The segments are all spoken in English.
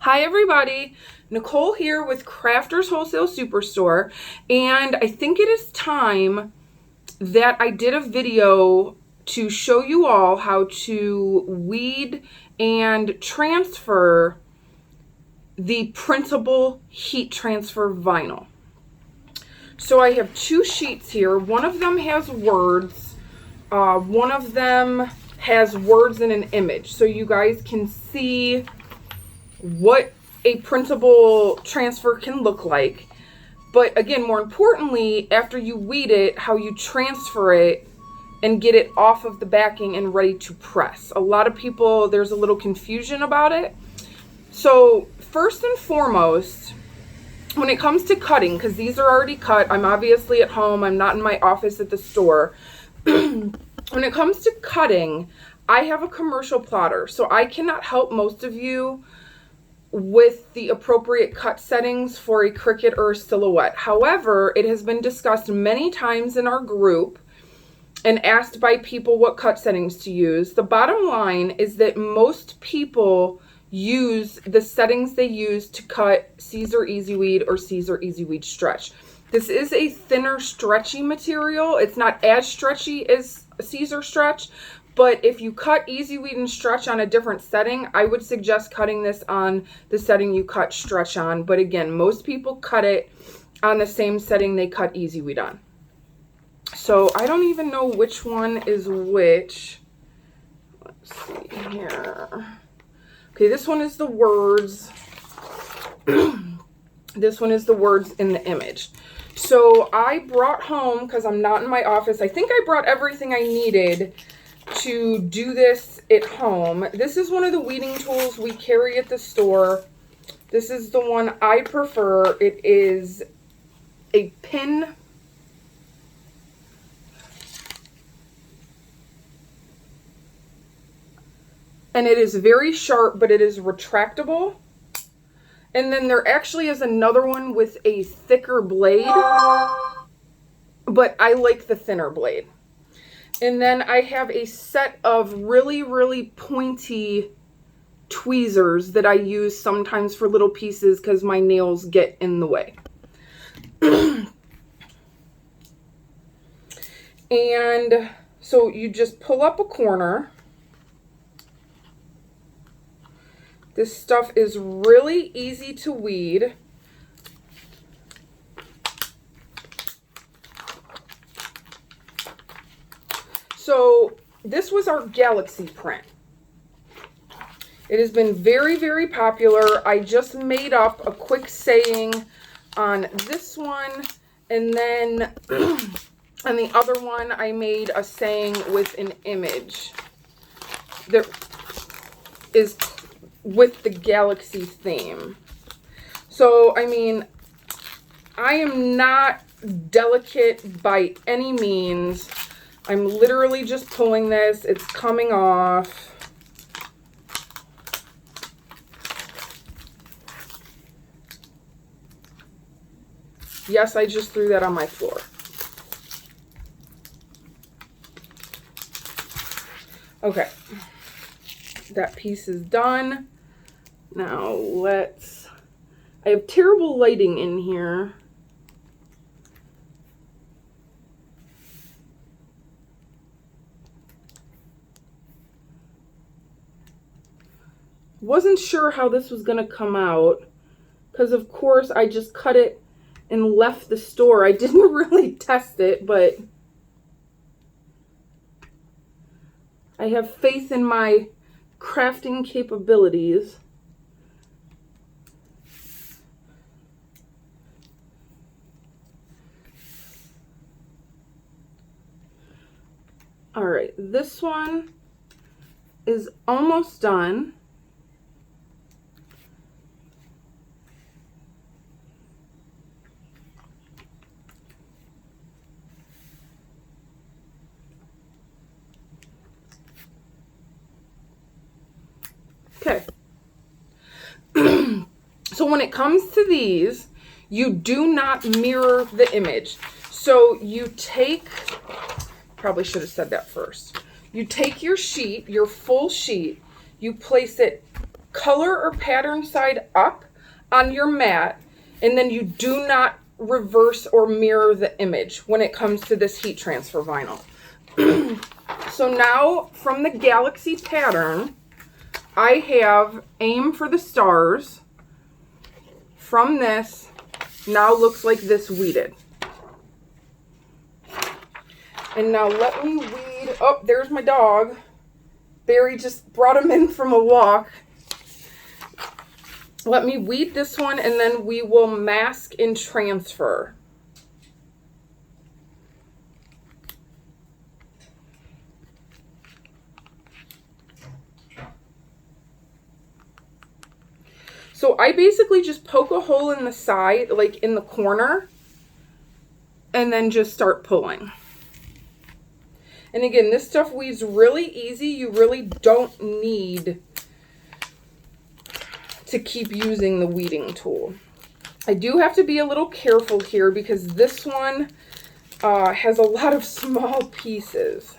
Hi everybody, Nicole here with Crafters Wholesale Superstore, and I think it is time that I did a video to show you all how to weed and transfer the printable heat transfer vinyl. So I have two sheets here. One of them has words, one of them has words and an image, so you guys can see what a printable transfer can look like. But again, more importantly, after you weed it, how you transfer it and get it off of the backing and ready to press. A lot of people, there's a little confusion about it. So first and foremost, when it comes to cutting, because these are already cut, I'm obviously at home, I'm not in my office at the store. When it comes to cutting, I have a commercial plotter, so I cannot help most of you with the appropriate cut settings for a Cricut or a Silhouette. However, it has been discussed many times in our group and asked by people what cut settings to use. The bottom line is that most people use the settings they use to cut Caesar EasyWeed or Caesar EasyWeed Stretch. This is a thinner, stretchy material. It's not as stretchy as Caesar Stretch, but if you cut EasyWeed and Stretch on a different setting, I would suggest cutting this on the setting you cut Stretch on. But again, most people cut it on the same setting they cut EasyWeed on. So I don't even know which one is which. Let's see here. Okay, this one is the words. This one is the words in the image. So I brought home, because I'm not in my office, I think I brought everything I needed to do this at home. This is one of the weeding tools we carry at the store. This is the one I prefer. It is a pin. And it is very sharp, but it is retractable. And then there actually is another one with a thicker blade, but I like the thinner blade. And then I have a set of really, really pointy tweezers that I use sometimes for little pieces because my nails get in the way. And so you just pull up a corner. This stuff is really easy to weed. So this was our Galaxy print. It has been very, very popular. I just made up a quick saying on this one, and then on the other one I made a saying with an image that is with the Galaxy theme. So, I mean, I am not delicate by any means. I'm literally just pulling this. It's coming off. Yes, I just threw that on my floor. Okay. That piece is done. Now let's, I have terrible lighting in here. Wasn't sure how this was going to come out because of course I just cut it and left the store. I didn't really test it, but I have faith in my crafting capabilities. All right, this one is almost done. Okay. So when it comes to these, you do not mirror the image. So you take, probably should have said that first. You take your sheet, your full sheet, you place it color or pattern side up on your mat, and then you do not reverse or mirror the image when it comes to this heat transfer vinyl. So now from the Galaxy pattern, I have Aim for the Stars. From this, now looks like this weeded. And now let me weed, oh, there's my dog. Barry just brought him in from a walk. Let me weed this one, and then we will mask and transfer. So I basically just poke a hole in the side, like in the corner, and then just start pulling. And again, this stuff weeds really easy. You really don't need to keep using the weeding tool. I do have to be a little careful here because this one has a lot of small pieces.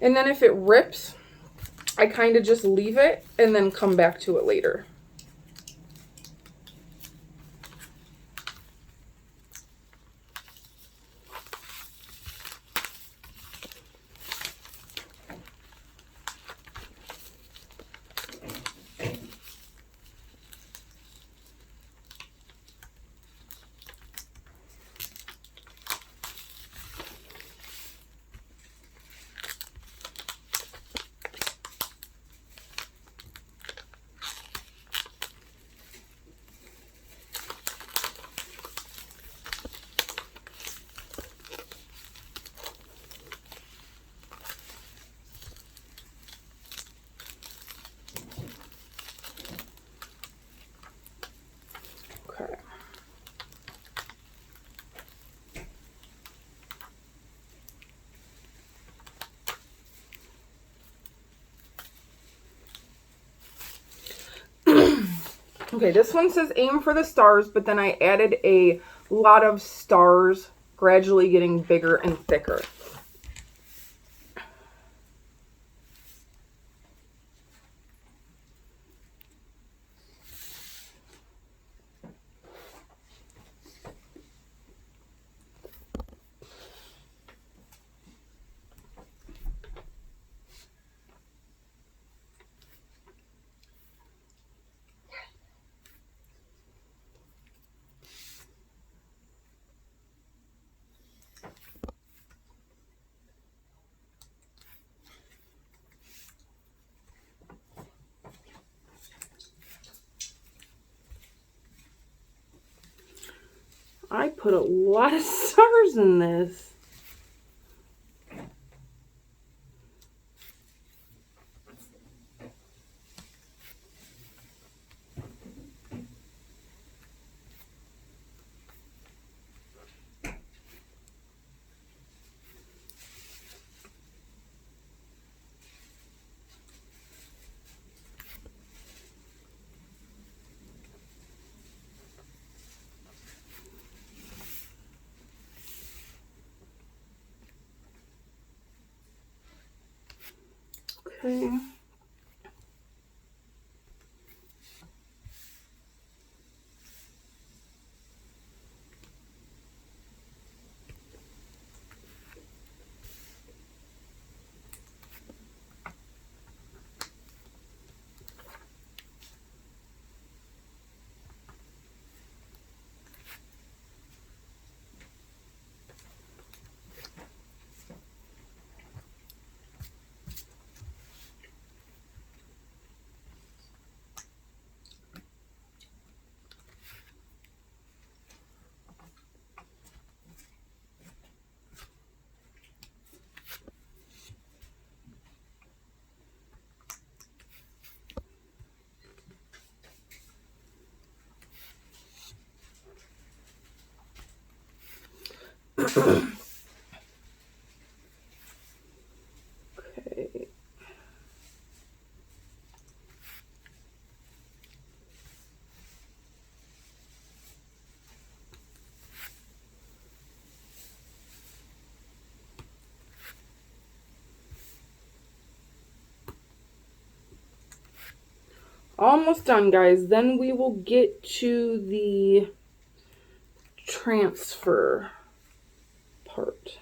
And then if it rips, I kind of just leave it and then come back to it later. Okay. Okay, this one says Aim for the Stars, but then I added a lot of stars, gradually getting bigger and thicker. I put a lot of stars in this. Okay. Okay. Almost done, guys. Then we will get to the transfer part.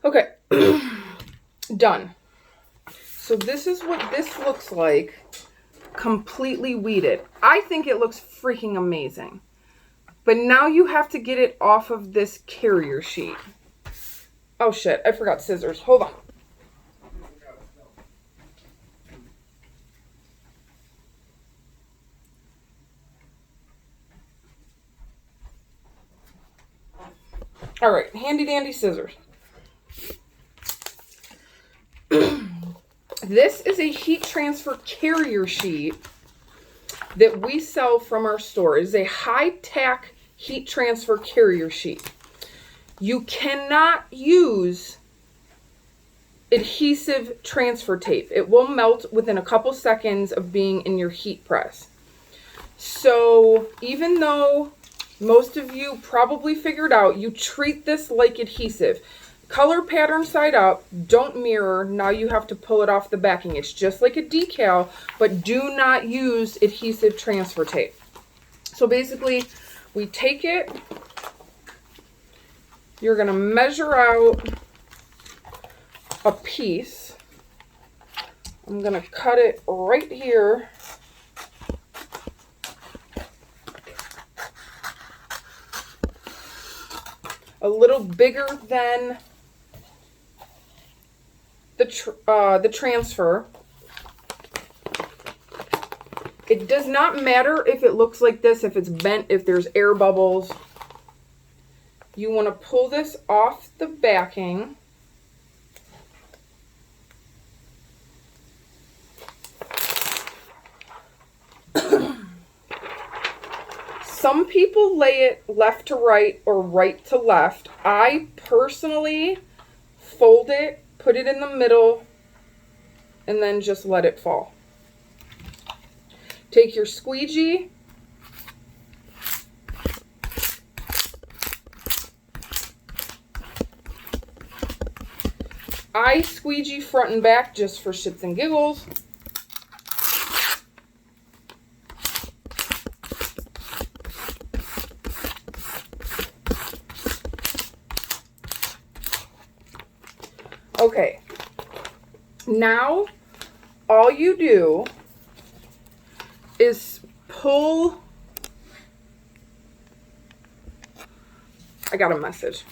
Okay, done. So this is what this looks like, completely weeded. I think it looks freaking amazing. But now you have to get it off of this carrier sheet. Oh shit, I forgot scissors. Hold on. All right, handy dandy scissors. This is a heat transfer carrier sheet that we sell from our store. It is a high-tack heat transfer carrier sheet. You cannot use adhesive transfer tape. It will melt within a couple seconds of being in your heat press. So even though most of you probably figured out, you treat this like adhesive. Color pattern side up, don't mirror. Now you have to pull it off the backing. It's just like a decal, but do not use adhesive transfer tape. So basically, we take it, you're gonna measure out a piece. I'm gonna cut it right here. A little bigger than the transfer. It does not matter if it looks like this, if it's bent, if there's air bubbles. You want to pull this off the backing. Some people lay it left to right or right to left. I personally fold it, put it in the middle, and then just let it fall. Take your squeegee. I squeegee front and back just for shits and giggles. Okay, now all you do is pull, I got a message,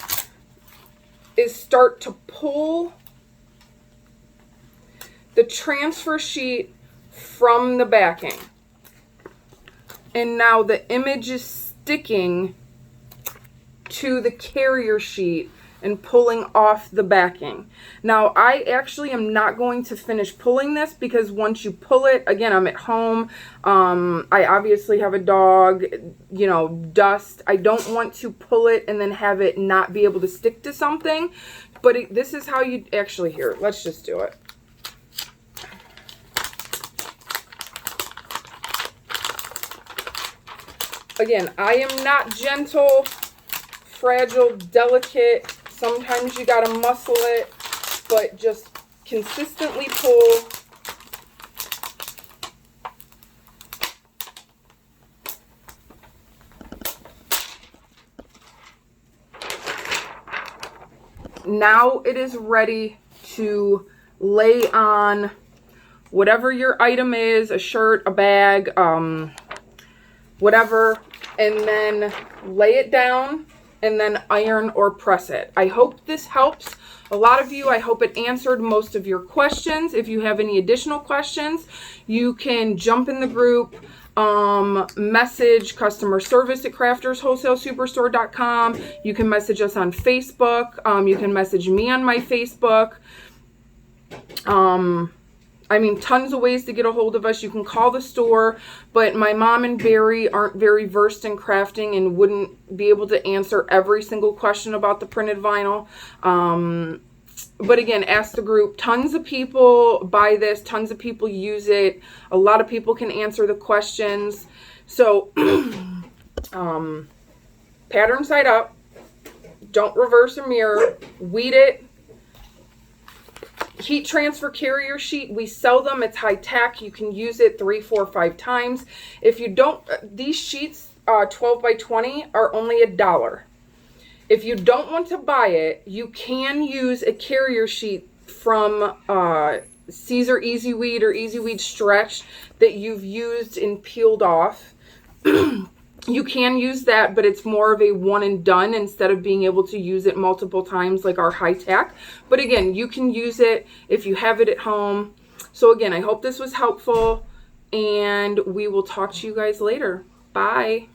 is start to pull the transfer sheet from the backing. And now the image is sticking to the carrier sheet and pulling off the backing. Now, I actually am not going to finish pulling this because once you pull it, again, I'm at home. I obviously have a dog, you know, dust. I don't want to pull it and then have it not be able to stick to something. But this is how you actually, here, let's just do it. Again, I am not gentle, fragile, delicate. Sometimes you gotta muscle it, but just consistently pull. Now it is ready to lay on whatever your item is, a shirt, a bag, whatever, and then lay it down and then iron or press it. I hope this helps a lot of you. I hope it answered most of your questions. If you have any additional questions, you can jump in the group, message customer service at crafterswholesalesuperstore.com. You can message us on Facebook. You can message me on my Facebook. I mean, tons of ways to get a hold of us. You can call the store, but my mom and Barry aren't very versed in crafting and wouldn't be able to answer every single question about the printed vinyl. But again, ask the group. Tons of people buy this. Tons of people use it. A lot of people can answer the questions. So, pattern side up. Don't reverse or mirror. Weed it. Heat transfer carrier sheet, we sell them. It's high tech. You can use it 3, 4, 5 times. If you don't, these sheets 12 by 20 are only $1. If you don't want to buy it, you can use a carrier sheet from Caesar Easy Weed or Easy Weed Stretch that you've used and peeled off. You can use that, but it's more of a one and done instead of being able to use it multiple times like our high tech. But again, you can use it if you have it at home. So again, I hope this was helpful, and we will talk to you guys later. Bye.